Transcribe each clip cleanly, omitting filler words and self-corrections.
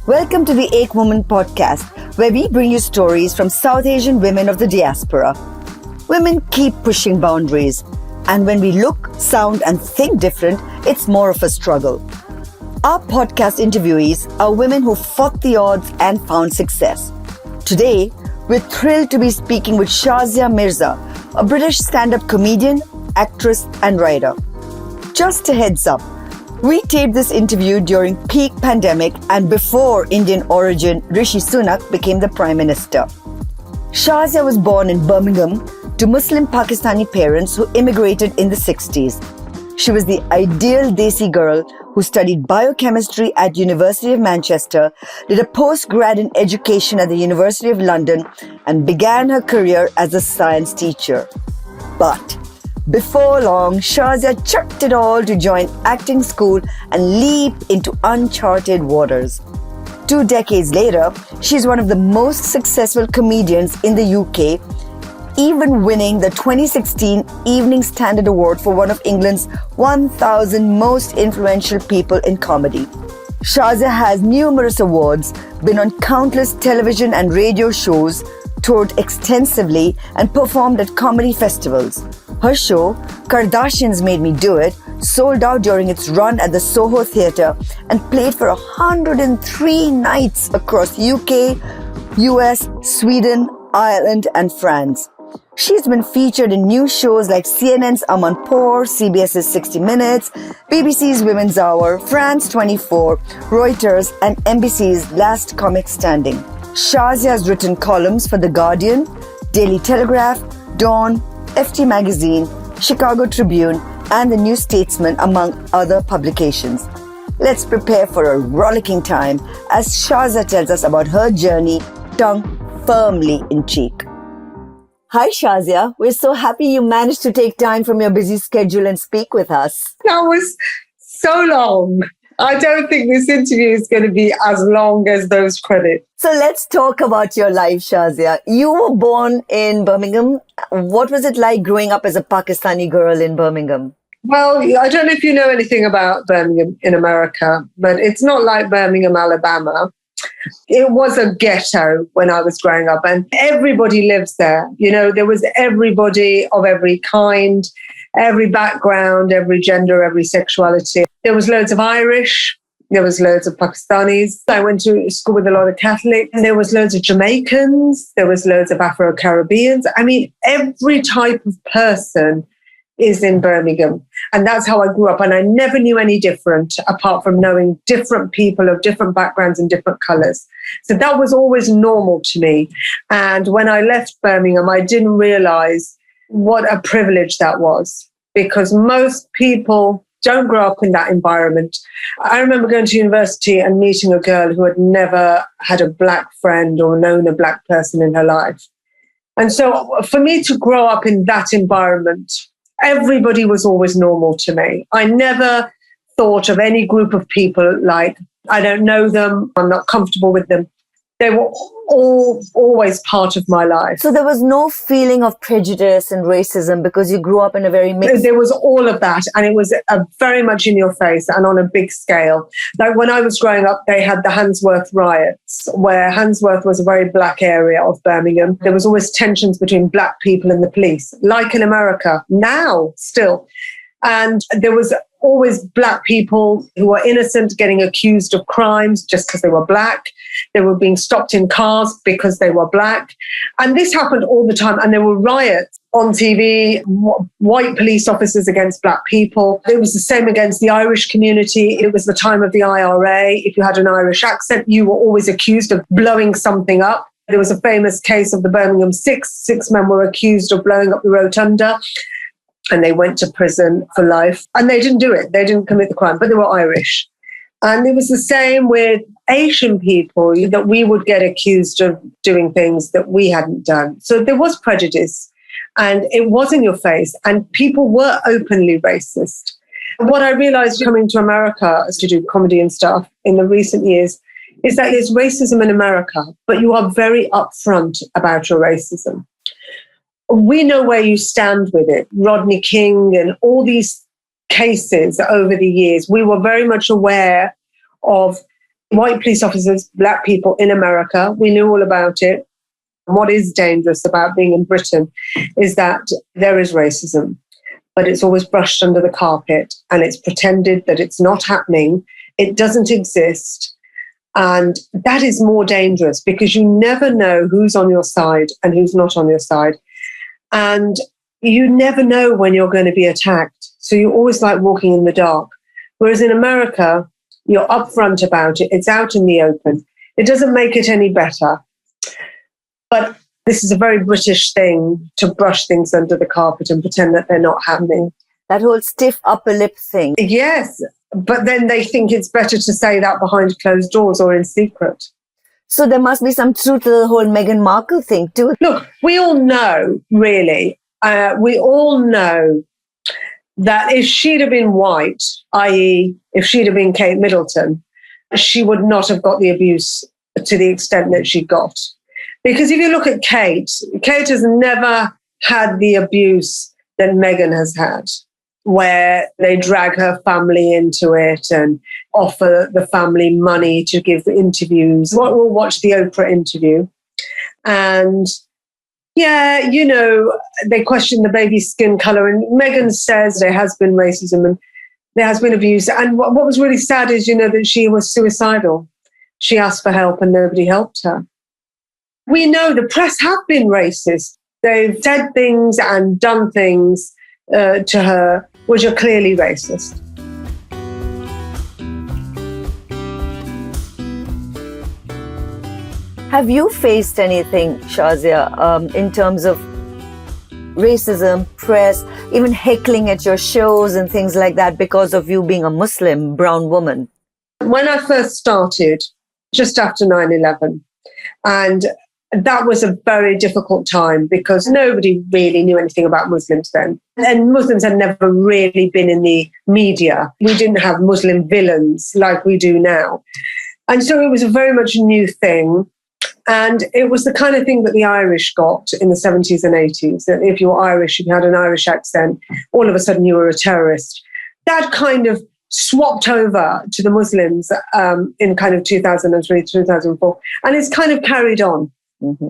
Welcome to the Ek Woman podcast, where we bring you stories from South Asian women of the diaspora. Women keep pushing boundaries, and when we look, sound, and think different, it's more of a struggle. Our podcast interviewees are women who fought the odds and found success. Today, we're thrilled to be speaking with Shazia Mirza, a British stand-up comedian, actress, and writer. Just a heads up, we taped this interview during peak pandemic and before Indian origin Rishi Sunak became the Prime Minister. Shazia was born in Birmingham to Muslim Pakistani parents who immigrated in the 60s. She was the ideal desi girl who studied biochemistry at University of Manchester, did a postgrad in education at the University of London, and began her career as a science teacher. But before long, Shazia chucked it all to join acting school and leap into uncharted waters. 2 decades later, she's one of the most successful comedians in the UK, even winning the 2016 Evening Standard Award for one of England's 1,000 most influential people in comedy. Shazia has numerous awards, been on countless television and radio shows, toured extensively, and performed at comedy festivals. Her show, Kardashians Made Me Do It, sold out during its run at the Soho Theatre and played for 103 nights across UK, US, Sweden, Ireland, and France. She's been featured in news shows like CNN's Amanpour, CBS's 60 Minutes, BBC's Women's Hour, France 24, Reuters, and NBC's Last Comic Standing. Shazia has written columns for The Guardian, Daily Telegraph, Dawn, FT Magazine, Chicago Tribune, and The New Statesman, among other publications. Let's prepare for a rollicking time as Shazia tells us about her journey, tongue firmly in cheek. Hi Shazia, we're so happy you managed to take time from your busy schedule and speak with us. That was so long. I don't think this interview is going to be as long as those credits. So let's talk about your life, Shazia. You were born in Birmingham. What was it like growing up as a Pakistani girl in Birmingham? Well, I don't know if you know anything about Birmingham in America, but it's not like Birmingham, Alabama. It was a ghetto when I was growing up, and everybody lives there. You know, there was everybody of every kind, every background, every gender, every sexuality. There was loads of Irish. There was loads of Pakistanis. I went to school with a lot of Catholics. There was loads of Jamaicans. There was loads of Afro-Caribbeans. I mean, every type of person is in Birmingham. And that's how I grew up. And I never knew any different apart from knowing different people of different backgrounds and different colours. So that was always normal to me. And when I left Birmingham, I didn't realise what a privilege that was, because most people don't grow up in that environment. I remember going to university and meeting a girl who had never had a black friend or known a black person in her life. And so for me to grow up in that environment, everybody was always normal to me. I never thought of any group of people like, I don't know them, I'm not comfortable with them. They were all always part of my life. So there was no feeling of prejudice and racism because you grew up in a very mixed... There was all of that, and it was very much in your face and on a big scale. Like when I was growing up, they had the Handsworth riots, where Handsworth was a very black area of Birmingham. There was always tensions between black people and the police, like in America, now still. And there was always black people who were innocent getting accused of crimes just because they were black. They were being stopped in cars because they were black. And this happened all the time. And there were riots on TV, white police officers against black people. It was the same against the Irish community. It was the time of the IRA. If you had an Irish accent, you were always accused of blowing something up. There was a famous case of the Birmingham Six. 6 men were accused of blowing up the rotunda, and they went to prison for life. And they didn't do it. They didn't commit the crime, but they were Irish. And it was the same with Asian people, that we would get accused of doing things that we hadn't done. So there was prejudice, and it was in your face, and people were openly racist. What I realized coming to America to do comedy and stuff in the recent years is that there's racism in America, but you are very upfront about your racism. We know where you stand with it. Rodney King and all these cases over the years, we were very much aware of White police officers, black people in America, we knew all about it. And what is dangerous about being in Britain is that there is racism, but it's always brushed under the carpet and it's pretended that it's not happening. It doesn't exist. And that is more dangerous because you never know who's on your side and who's not on your side. And you never know when you're going to be attacked. So you're always like walking in the dark. Whereas in America, you're upfront about it. It's out in the open. It doesn't make it any better. But this is a very British thing to brush things under the carpet and pretend that they're not happening. That whole stiff upper lip thing. Yes, but then they think it's better to say that behind closed doors or in secret. So there must be some truth to the whole Meghan Markle thing too. Look, we all know, really, we all know that if she'd have been white, i.e. if she'd have been Kate Middleton, she would not have got the abuse to the extent that she got. Because if you look at Kate, Kate has never had the abuse that Meghan has had, where they drag her family into it and offer the family money to give interviews. We'll watch the Oprah interview. And yeah, you know, they question the baby's skin color. And Meghan says there has been racism and there has been abuse. And what was really sad is, you know, that she was suicidal. She asked for help and nobody helped her. We know the press have been racist. They've said things and done things to her which are clearly racist. Have you faced anything, Shazia, in terms of racism, press, even heckling at your shows and things like that because of you being a Muslim brown woman? When I first started, just after 9/11, and that was a very difficult time because nobody really knew anything about Muslims then. And Muslims had never really been in the media. We didn't have Muslim villains like we do now. And so it was a very much new thing. And it was the kind of thing that the Irish got in the 70s and 80s. That if you were Irish, if you had an Irish accent, all of a sudden you were a terrorist. That kind of swapped over to the Muslims in kind of 2003, 2004. And it's kind of carried on. Mm-hmm.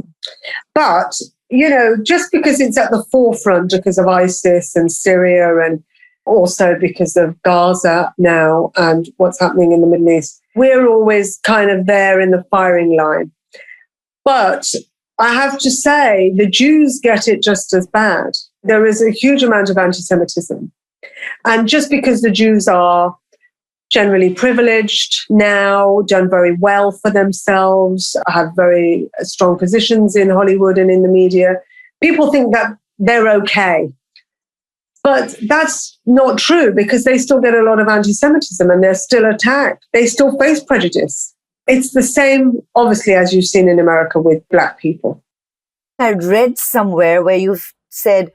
But, you know, just because it's at the forefront because of ISIS and Syria and also because of Gaza now and what's happening in the Middle East, we're always kind of there in the firing line. But I have to say, the Jews get it just as bad. There is a huge amount of anti-Semitism. And just because the Jews are generally privileged now, done very well for themselves, have very strong positions in Hollywood and in the media, people think that they're okay. But that's not true because they still get a lot of anti-Semitism and they're still attacked. They still face prejudice. It's the same, obviously, as you've seen in America with black people. I read somewhere where you've said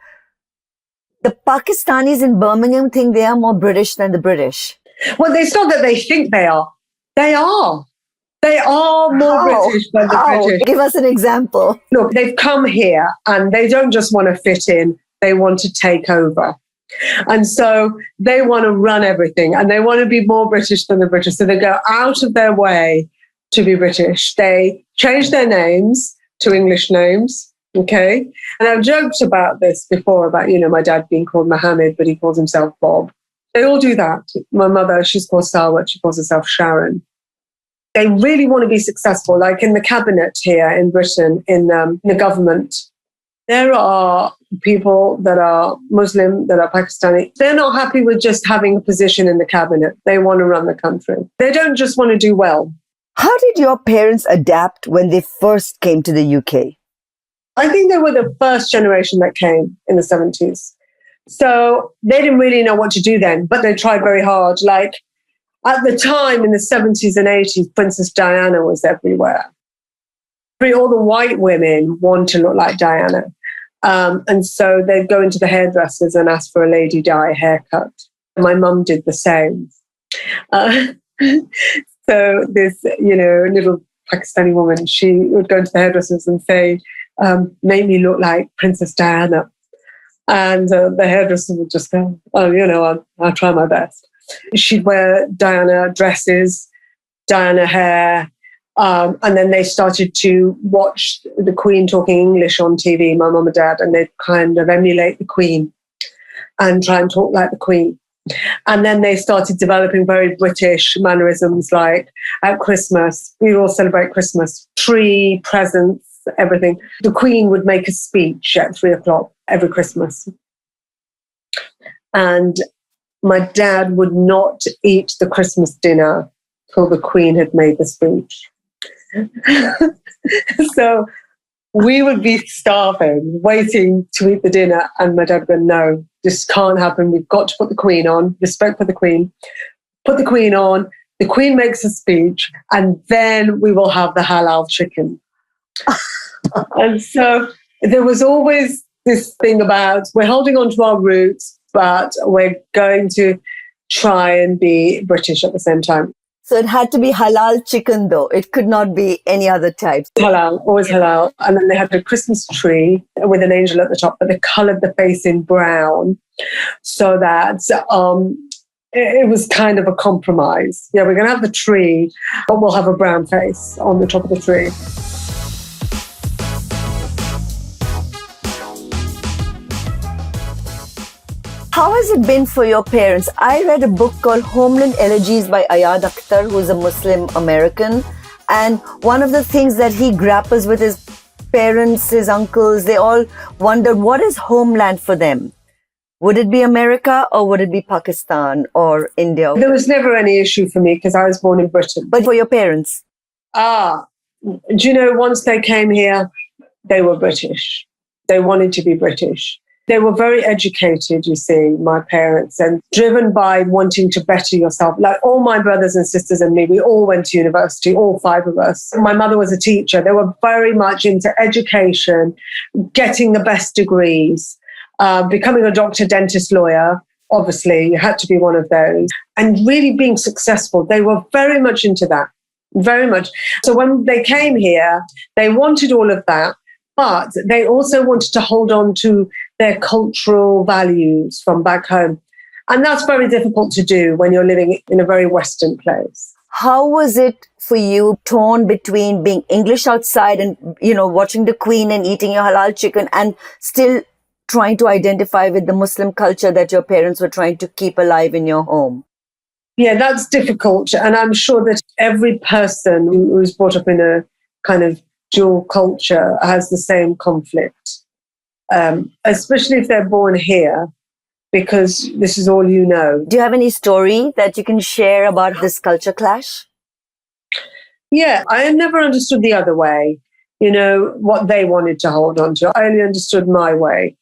the Pakistanis in Birmingham think they are more British than the British. Well, it's not that they think they are. They are. They are more British than the British. Give us an example. Look, they've come here and they don't just want to fit in. They want to take over. And so they want to run everything and they want to be more British than the British. So they go out of their way to be British. They change their names to English names. Okay. And I've joked about this before about, you know, my dad being called Mohammed, but he calls himself Bob. They all do that. My mother, she's called Sarwat, she calls herself Sharon. They really want to be successful. Like in the cabinet here in Britain, in the government, there are people that are Muslim, that are Pakistani. They're not happy with just having a position in the cabinet. They want to run the country. They don't just want to do well. How did your parents adapt when they first came to the UK? I think they were the first generation that came in the 70s. So they didn't really know what to do then, but they tried very hard. Like at the time in the 70s and 80s, Princess Diana was everywhere. All the white women want to look like Diana. And so they'd go into the hairdressers and ask for a Lady Di haircut. My mum did the same. So this, you know, little Pakistani woman, she would go into the hairdressers and say, make me look like Princess Diana. And the hairdresser would just go, oh, you know, I'll try my best. She'd wear Diana dresses. Diana hair. And then they started to watch the Queen talking English on TV, my mum and dad, and they'd kind of emulate the Queen and try and talk like the Queen. And then they started developing very British mannerisms, like at Christmas, we all celebrate Christmas, tree, presents, everything. The Queen would make a speech at 3:00 every Christmas. And my dad would not eat the Christmas dinner till the Queen had made the speech. So we would be starving, waiting to eat the dinner, and my dad would go, no, this can't happen. We've got to put the Queen on, respect for the Queen. Put the Queen on, the Queen makes a speech, and then we will have the halal chicken. And so there was always this thing about we're holding on to our roots, but we're going to try and be British at the same time. So it had to be halal chicken, though. It could not be any other type. Halal, always halal. And then they had a Christmas tree with an angel at the top, but they coloured the face in brown so that it was kind of a compromise. Yeah, we're going to have the tree, but we'll have a brown face on the top of the tree. How has it been for your parents? I read a book called Homeland Elegies by Ayad Akhtar, who's a Muslim American. And one of the things that he grapples with his parents, his uncles, they all wondered, what is homeland for them? Would it be America or would it be Pakistan or India? There was never any issue for me because I was born in Britain. But for your parents? Do you know, once they came here, they were British. They wanted to be British. They were very educated, you see, my parents, and driven by wanting to better yourself. Like all my brothers and sisters and me, we all went to university, all 5 of us. My mother was a teacher. They were very much into education, getting the best degrees, becoming a doctor, dentist, lawyer. Obviously, you had to be one of those. And really being successful. They were very much into that, very much. So when they came here, they wanted all of that, but they also wanted to hold on to their cultural values from back home. And that's very difficult to do when you're living in a very Western place. How was it for you, torn between being English outside and, watching the Queen and eating your halal chicken and still trying to identify with the Muslim culture that your parents were trying to keep alive in your home? Yeah, that's difficult. And I'm sure that every person who's brought up in a kind of dual culture has the same conflict. Especially if they're born here, because this is all you know. Do you have any story that you can share about this culture clash? Yeah, I never understood the other way, what they wanted to hold on to. I only understood my way.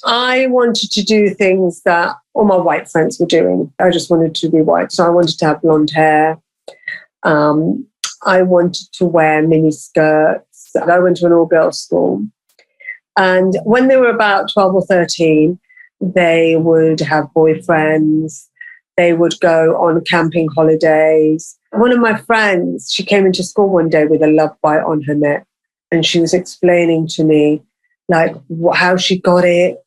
I wanted to do things that all my white friends were doing. I just wanted to be white. So I wanted to have blonde hair. I wanted to wear mini skirts. I went to an all-girls school. And when they were about 12 or 13, they would have boyfriends. They would go on camping holidays. One of my friends, she came into school one day with a love bite on her neck. And she was explaining to me, how she got it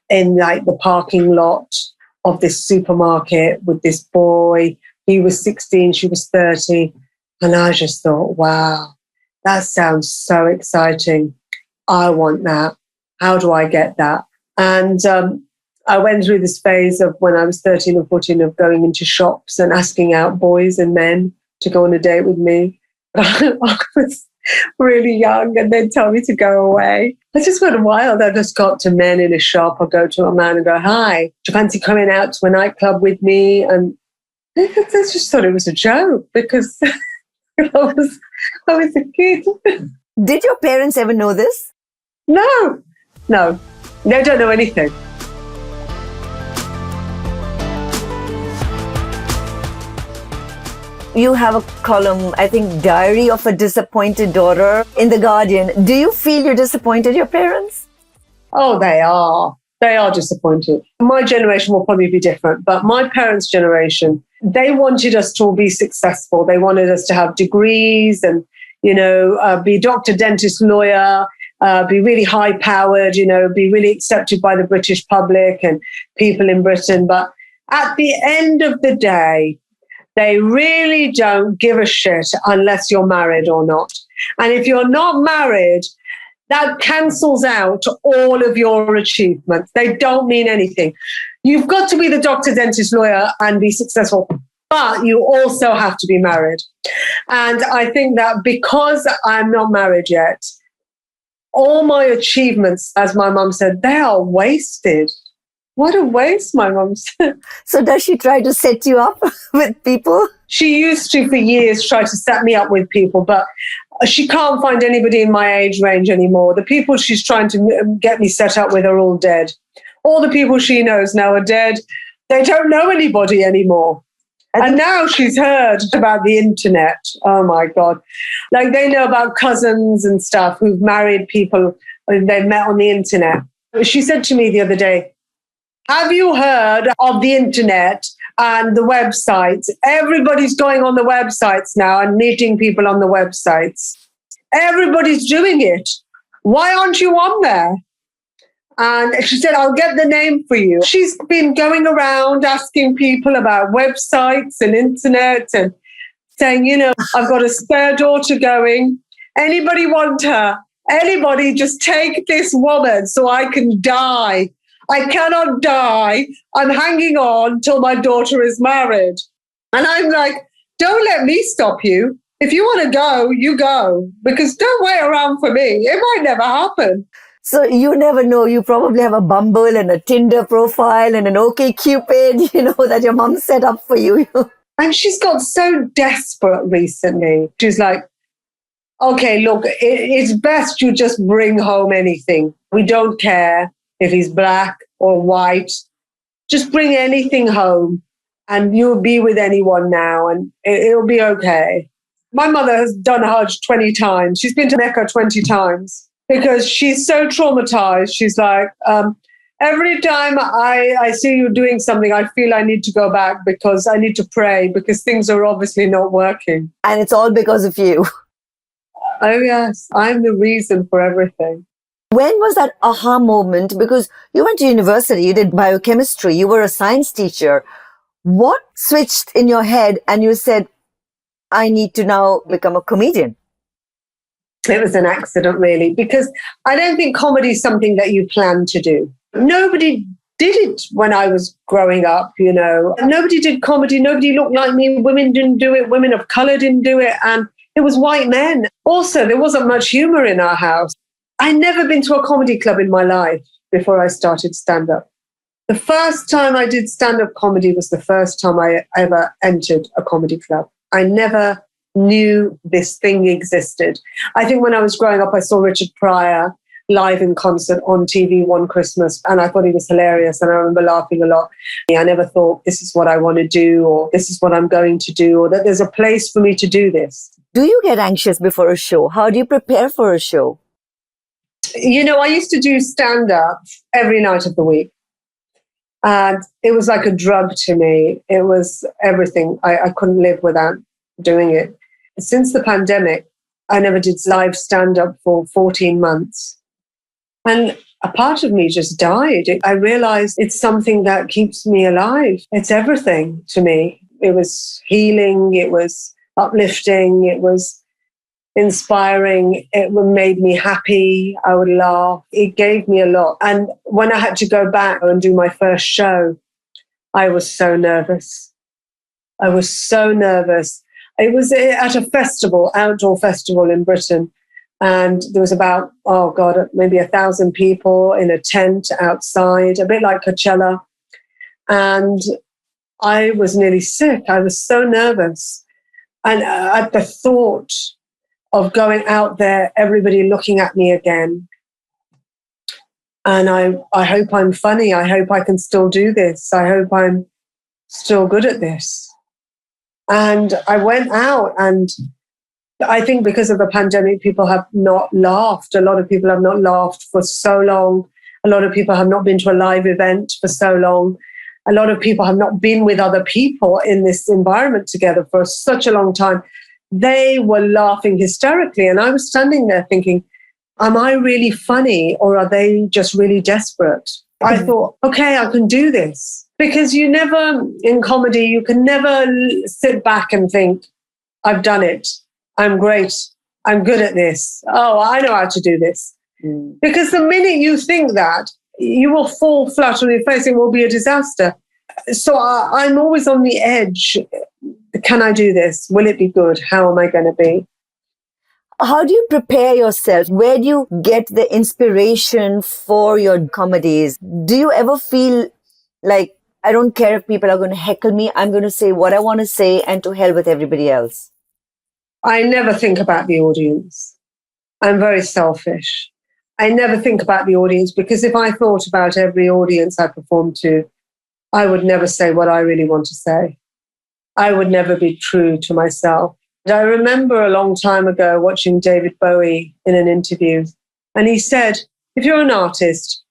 in, the parking lot of this supermarket with this boy. He was 16, she was 30. And I just thought, wow, that sounds so exciting. I want that. How do I get that? And I went through this phase of when I was 13 or 14 of going into shops and asking out boys and men to go on a date with me. I was really young and they'd tell me to go away. I just went wild. I just got to men in a shop or go to a man and go, hi, do you fancy coming out to a nightclub with me? And I just thought it was a joke because I was a kid. Did your parents ever know this? No, they don't know anything. You have a column, I think, Diary of a Disappointed Daughter in The Guardian. Do you feel you disappointed your parents? Oh, they are. They are disappointed. My generation will probably be different, but my parents' generation, they wanted us to all be successful. They wanted us to have degrees and, be doctor, dentist, lawyer, be really high-powered, be really accepted by the British public and people in Britain. But at the end of the day, They really don't give a shit unless you're married or not. And if you're not married, that cancels out all of your achievements. They don't mean anything. You've got to be the doctor, dentist, lawyer and be successful, but you also have to be married. And I think that because I'm not married yet, all my achievements, as my mum said, they are wasted. What a waste, my mum said. So does she try to set you up with people? She used to, for years, try to set me up with people, but she can't find anybody in my age range anymore. The people she's trying to get me set up with are all dead. All the people she knows now are dead. They don't know anybody anymore. And now she's heard about the internet. Oh, my God. Like, they know about cousins and stuff who've married people they've met on the internet. She said to me the other day, have you heard of the internet and the websites? Everybody's going on the websites now and meeting people on the websites. Everybody's doing it. Why aren't you on there? And she said, I'll get the name for you. She's been going around asking people about websites and internet and saying, you know, I've got a spare daughter going. Anybody want her? Anybody, just take this woman so I can die. I cannot die. I'm hanging on till my daughter is married. And I'm like, don't let me stop you. If you want to go, you go. Because don't wait around for me. It might never happen. So you never know. You probably have a Bumble and a Tinder profile and an OkCupid, you know, that your mom set up for you. And she's got so desperate recently. She's like, okay, look, it's best you just bring home anything. We don't care if he's black or white. Just bring anything home and you'll be with anyone now and it'll be okay. My mother has done Hajj 20 times. She's been to Mecca 20 times. Because she's so traumatized. She's like, every time I see you doing something, I feel I need to go back because I need to pray because things are obviously not working. And it's all because of you. Oh, yes. I'm the reason for everything. When was that aha moment? Because you went to university, you did biochemistry, you were a science teacher. What switched in your head and you said, I need to now become a comedian? It was an accident, really, because I don't think comedy is something that you plan to do. Nobody did it when I was growing up, you know. Nobody did comedy. Nobody looked like me. Women didn't do it. Women of color didn't do it. And it was white men. Also, there wasn't much humor in our house. I'd never been to a comedy club in my life before I started stand-up. The first time I did stand-up comedy was the first time I ever entered a comedy club. I never knew this thing existed. I think when I was growing up, I saw Richard Pryor live in concert on TV one Christmas, and I thought he was hilarious, and I remember laughing a lot. I never thought this is what I want to do, or this is what I'm going to do, or that there's a place for me to do this. Do you get anxious before a show? How do you prepare for a show? You know, I used to do stand-up every night of the week. And it was like a drug to me. It was everything. I couldn't live without doing it. Since the pandemic, I never did live stand-up for 14 months. And a part of me just died. I realized it's something that keeps me alive. It's everything to me. It was healing. It was uplifting. It was inspiring. It made me happy. I would laugh. It gave me a lot. And when I had to go back and do my first show, I was so nervous. I was so nervous. It was at a festival, outdoor festival in Britain. And there was about, maybe 1,000 people in a tent outside, a bit like Coachella. And I was nearly sick. I was so nervous. And at the thought of going out there, everybody looking at me again. And I hope I'm funny. I hope I can still do this. I hope I'm still good at this. And I went out, and I think because of the pandemic, people have not laughed. A lot of people have not laughed for so long. A lot of people have not been to a live event for so long. A lot of people have not been with other people in this environment together for such a long time. They were laughing hysterically. And I was standing there thinking, am I really funny, or are they just really desperate? I thought, okay, I can do this. Because in comedy, you can never sit back and think, I've done it. I'm great. I'm good at this. Oh, I know how to do this. Because the minute you think that, you will fall flat on your face. It will be a disaster. So I'm always on the edge. Can I do this? Will it be good? How am I going to be? How do you prepare yourself? Where do you get the inspiration for your comedies? Do you ever feel like, I don't care if people are going to heckle me, I'm going to say what I want to say and to hell with everybody else? I never think about the audience. I'm very selfish. I never think about the audience, because if I thought about every audience I perform to, I would never say what I really want to say. I would never be true to myself. I remember a long time ago watching David Bowie in an interview, and he said, if you're an artist,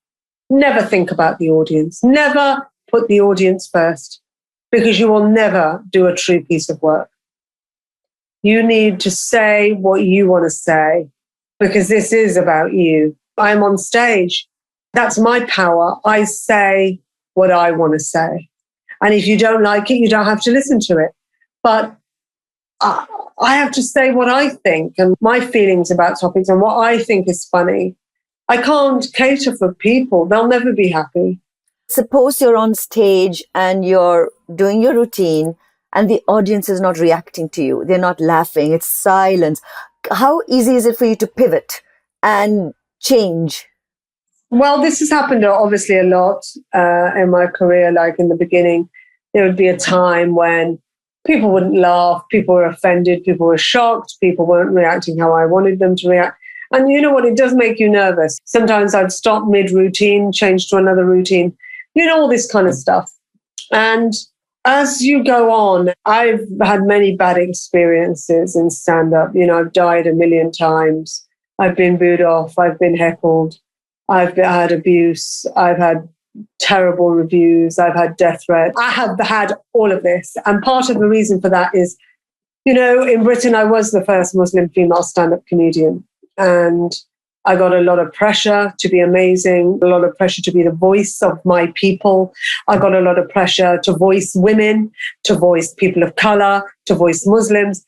never think about the audience. Never put the audience first, because you will never do a true piece of work. You need to say what you want to say, because this is about you. I'm on stage. That's my power. I say what I want to say. And if you don't like it, you don't have to listen to it. But I have to say what I think and my feelings about topics and what I think is funny. I can't cater for people. They'll never be happy. Suppose you're on stage and you're doing your routine and the audience is not reacting to you. They're not laughing. It's silence. How easy is it for you to pivot and change? Well, this has happened obviously a lot in my career. Like in the beginning, there would be a time when people wouldn't laugh, people were offended, people were shocked, people weren't reacting how I wanted them to react. And you know what? It does make you nervous. Sometimes I'd stop mid-routine, change to another routine, all this kind of stuff. And as you go on, I've had many bad experiences in stand-up. I've died a million times. I've been booed off. I've been heckled. I've had abuse. I've had terrible reviews. I've had death threats. I have had all of this. And part of the reason for that is, in Britain, I was the first Muslim female stand-up comedian. And I got a lot of pressure to be amazing, a lot of pressure to be the voice of my people. I got a lot of pressure to voice women, to voice people of color, to voice Muslims.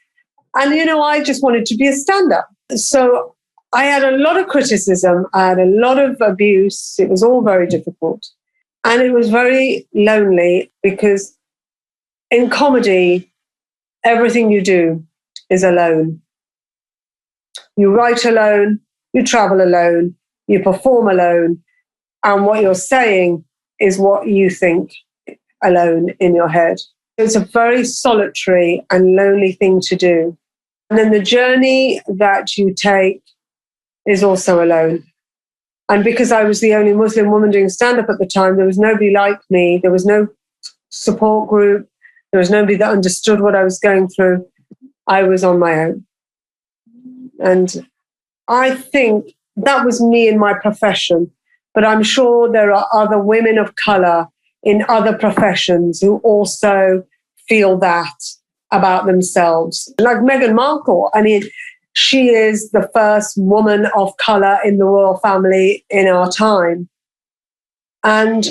And, I just wanted to be a stand-up. So I had a lot of criticism. I had a lot of abuse. It was all very difficult. And it was very lonely, because in comedy, everything you do is alone. You write alone, you travel alone, you perform alone, and what you're saying is what you think alone in your head. It's a very solitary and lonely thing to do. And then the journey that you take is also alone. And because I was the only Muslim woman doing stand-up at the time, there was nobody like me. There was no support group. There was nobody that understood what I was going through. I was on my own. And I think that was me in my profession. But I'm sure there are other women of color in other professions who also feel that about themselves. Like Meghan Markle. She is the first woman of color in the royal family in our time. And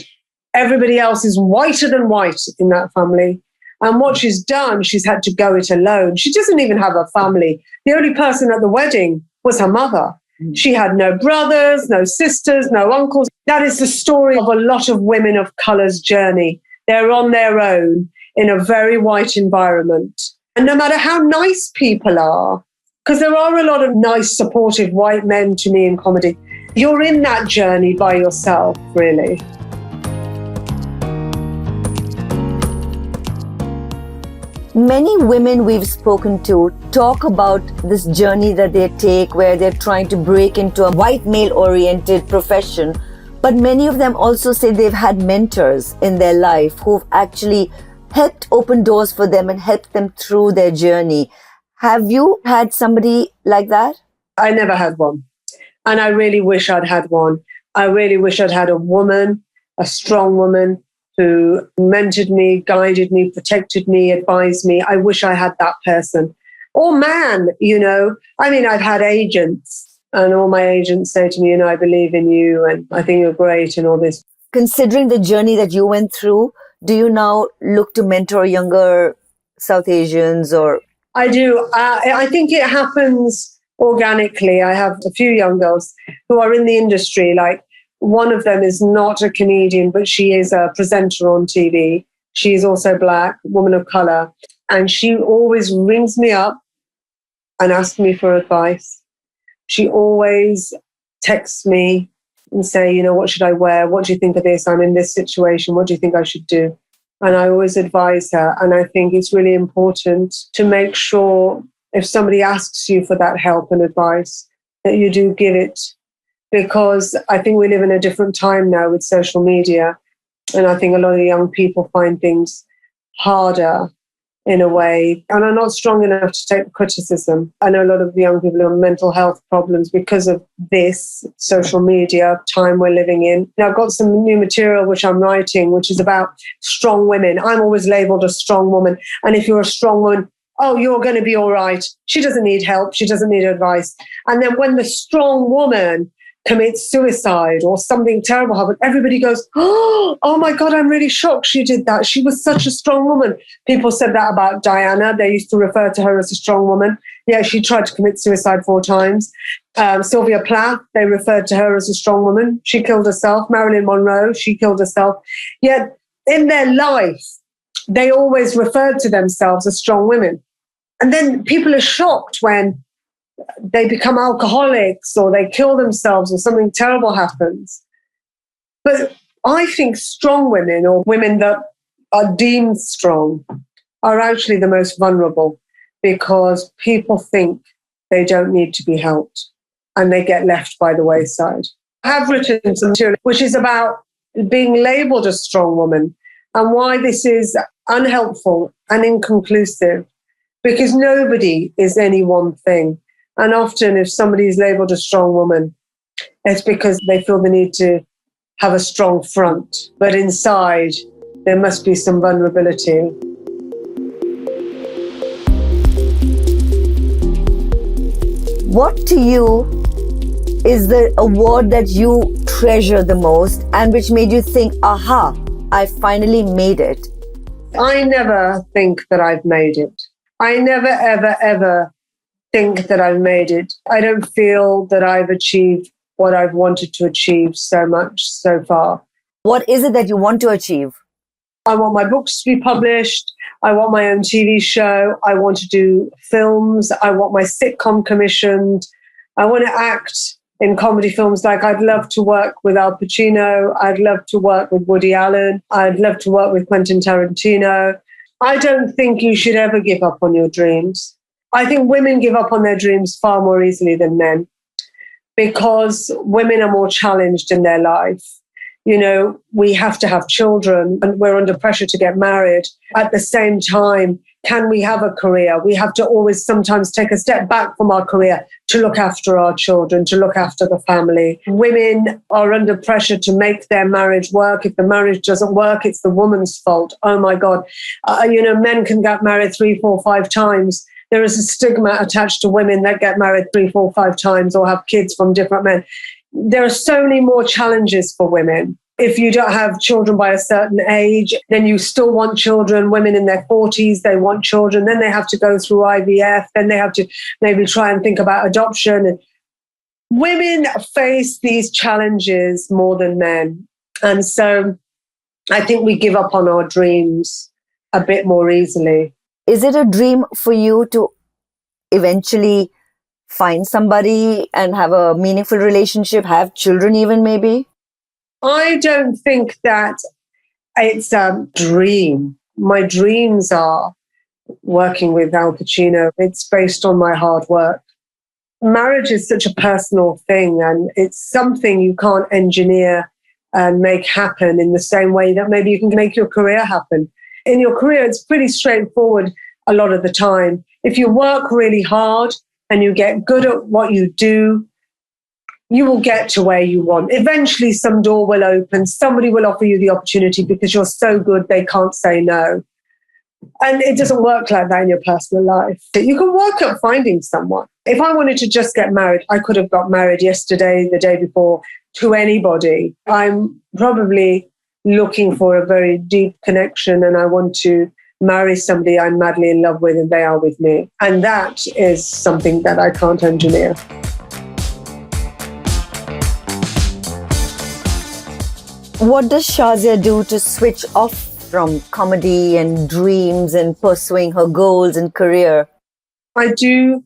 everybody else is whiter than white in that family. And what she's done, she's had to go it alone. She doesn't even have a family. The only person at the wedding was her mother. She had no brothers, no sisters, no uncles. That is the story of a lot of women of color's journey. They're on their own in a very white environment. And no matter how nice people are, because there are a lot of nice, supportive white men to me in comedy, you're in that journey by yourself, really. Many women we've spoken to talk about this journey that they take where they're trying to break into a white male-oriented profession. But many of them also say they've had mentors in their life who've actually helped open doors for them and helped them through their journey. Have you had somebody like that? I never had one. And I really wish I'd had one. I really wish I'd had a woman, a strong woman, who mentored me, guided me, protected me, advised me. I wish I had that person. Or man, I've had agents, and all my agents say to me, I believe in you and I think you're great and all this. Considering the journey that you went through, Do you now look to mentor younger South Asians or? I do. I think it happens organically. I have a few young girls who are in the industry. Like one of them is not a comedian, but she is a presenter on TV. She is also Black, woman of color. And she always rings me up and asks me for advice. She always texts me and say, you know, what should I wear? What do you think of this? I'm in this situation. What do you think I should do? And I always advise her. And I think it's really important to make sure if somebody asks you for that help and advice, that you do give it. Because I think we live in a different time now with social media. And I think a lot of young people find things harder in a way, and are not strong enough to take criticism. I know a lot of the young people have mental health problems because of this social media time we're living in. Now, I've got some new material which I'm writing, which is about strong women. I'm always labeled a strong woman. And if you're a strong woman, oh, you're going to be all right. She doesn't need help. She doesn't need advice. And then when the strong woman commits suicide or something terrible happens, everybody goes, oh my God, I'm really shocked she did that. She was such a strong woman. People said that about Diana. They used to refer to her as a strong woman. Yeah, she tried to commit suicide 4 times. Sylvia Plath, they referred to her as a strong woman. She killed herself. Marilyn Monroe, she killed herself. Yet in their life, they always referred to themselves as strong women. And then people are shocked when they become alcoholics or they kill themselves or something terrible happens. But I think strong women or women that are deemed strong are actually the most vulnerable because people think they don't need to be helped and they get left by the wayside. I have written some material which is about being labeled a strong woman and why this is unhelpful and inconclusive because nobody is any one thing. And often if somebody is labelled a strong woman, it's because they feel the need to have a strong front. But inside, there must be some vulnerability. What to you is the award that you treasure the most and which made you think, aha, I finally made it? I never think that I've made it. I never, ever, ever think that I've made it. I don't feel that I've achieved what I've wanted to achieve so much so far. What is it that you want to achieve? I want my books to be published. I want my own TV show. I want to do films. I want my sitcom commissioned. I want to act in comedy films. Like I'd love to work with Al Pacino. I'd love to work with Woody Allen. I'd love to work with Quentin Tarantino. I don't think you should ever give up on your dreams. I think women give up on their dreams far more easily than men because women are more challenged in their life. You know, we have to have children and we're under pressure to get married. At the same time, can we have a career? We have to always sometimes take a step back from our career to look after our children, to look after the family. Women are under pressure to make their marriage work. If the marriage doesn't work, it's the woman's fault. Oh my God. Men can get married 3, 4, 5 times. There is a stigma attached to women that get married 3, 4, 5 times or have kids from different men. There are so many more challenges for women. If you don't have children by a certain age, then you still want children. Women in their 40s, they want children. Then they have to go through IVF. Then they have to maybe try and think about adoption. And women face these challenges more than men. And so I think we give up on our dreams a bit more easily. Is it a dream for you to eventually find somebody and have a meaningful relationship, have children even maybe? I don't think that it's a dream. My dreams are working with Al Pacino. It's based on my hard work. Marriage is such a personal thing and it's something you can't engineer and make happen in the same way that maybe you can make your career happen. In your career, it's pretty straightforward a lot of the time. If you work really hard and you get good at what you do, you will get to where you want. Eventually, some door will open. Somebody will offer you the opportunity because you're so good they can't say no. And it doesn't work like that in your personal life. You can work at finding someone. If I wanted to just get married, I could have got married yesterday, the day before, to anybody. I'm probably looking for a very deep connection and I want to marry somebody I'm madly in love with and they are with me. And that is something that I can't engineer. What does Shazia do to switch off from comedy and dreams and pursuing her goals and career? I do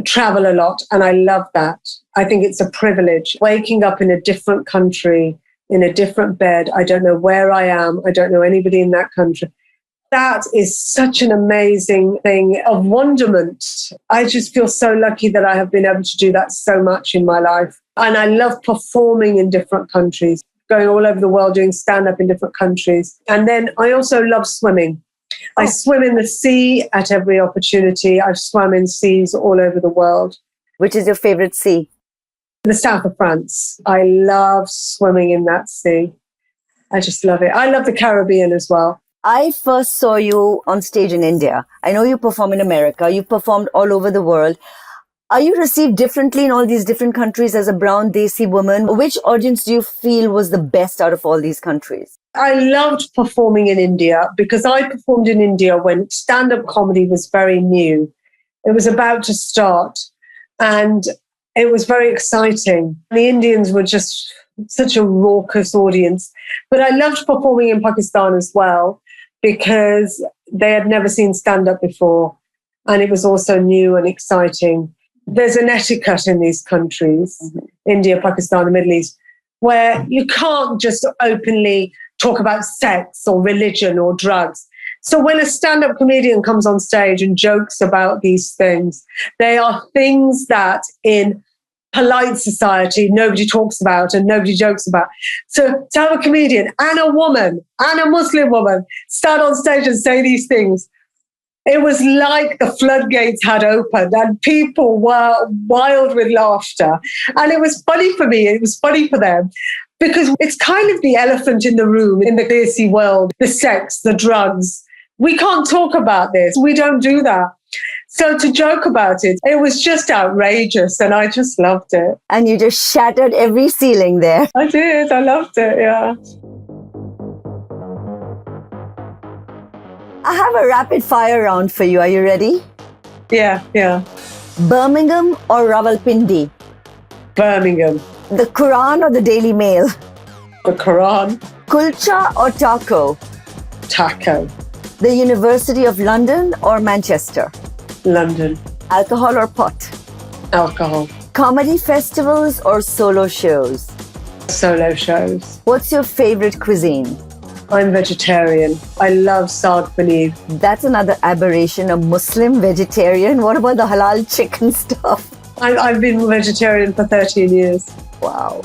travel a lot and I love that. I think it's a privilege. Waking up in a different country, in a different bed, I don't know where I am, I don't know anybody in that country. That is such an amazing thing of wonderment. I just feel so lucky that I have been able to do that so much in my life. And I love performing in different countries, going all over the world, doing stand-up in different countries. And then I also love swimming. I swim in the sea at every opportunity. I've swum in seas all over the world. Which is your favorite sea? The south of France. I love swimming in that sea. I just love it. I love the Caribbean as well. I first saw you on stage in India. I know you perform in America. You've performed all over the world. Are you received differently in all these different countries as a brown desi woman? Which audience do you feel was the best out of all these countries? I loved performing in India because I performed in India when stand-up comedy was very new. It was about to start and it was very exciting. The Indians were just such a raucous audience. But I loved performing in Pakistan as well because they had never seen stand-up before and it was also new and exciting. There's an etiquette in these countries, India, Pakistan, the Middle East, where you can't just openly talk about sex or religion or drugs. So when a stand-up comedian comes on stage and jokes about these things, they are things that in polite society nobody talks about and nobody jokes about. So to have a comedian and a woman and a Muslim woman stand on stage and say these things, it was like the floodgates had opened and people were wild with laughter. And it was funny for me, it was funny for them, because it's kind of the elephant in the room in the desi world, the sex, the drugs. We can't talk about this. We don't do that. So to joke about it, it was just outrageous and I just loved it. And you just shattered every ceiling there. I did. I loved it, yeah. I have a rapid fire round for you. Are you ready? Yeah. Birmingham or Rawalpindi? Birmingham. The Quran or the Daily Mail? The Quran. Kulcha or taco? Taco. The University of London or Manchester? London. Alcohol or pot? Alcohol. Comedy festivals or solo shows? Solo shows. What's your favorite cuisine? I'm vegetarian. I love saag paneer. That's another aberration, a Muslim vegetarian. What about the halal chicken stuff? I've been vegetarian for 13 years. Wow.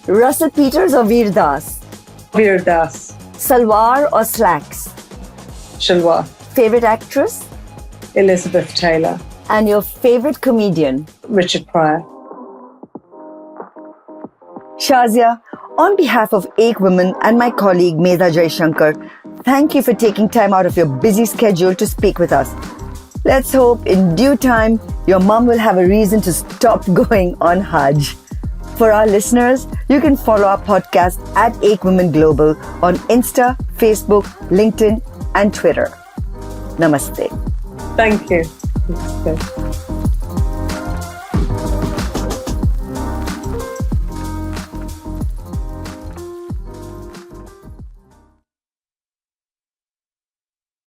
Russell Peters or Veer Das? Veer Das. Salwar or slacks? Shalwar. Favorite actress? Elizabeth Taylor. And your favorite comedian? Richard Pryor. Shazia, on behalf of Ek Women and my colleague Medha Jaishankar, thank you for taking time out of your busy schedule to speak with us. Let's hope in due time your mom will have a reason to stop going on Hajj. For our listeners, you can follow our podcast at Ek Women Global on Insta, Facebook, LinkedIn, and Twitter. Namaste. Thank you. Namaste.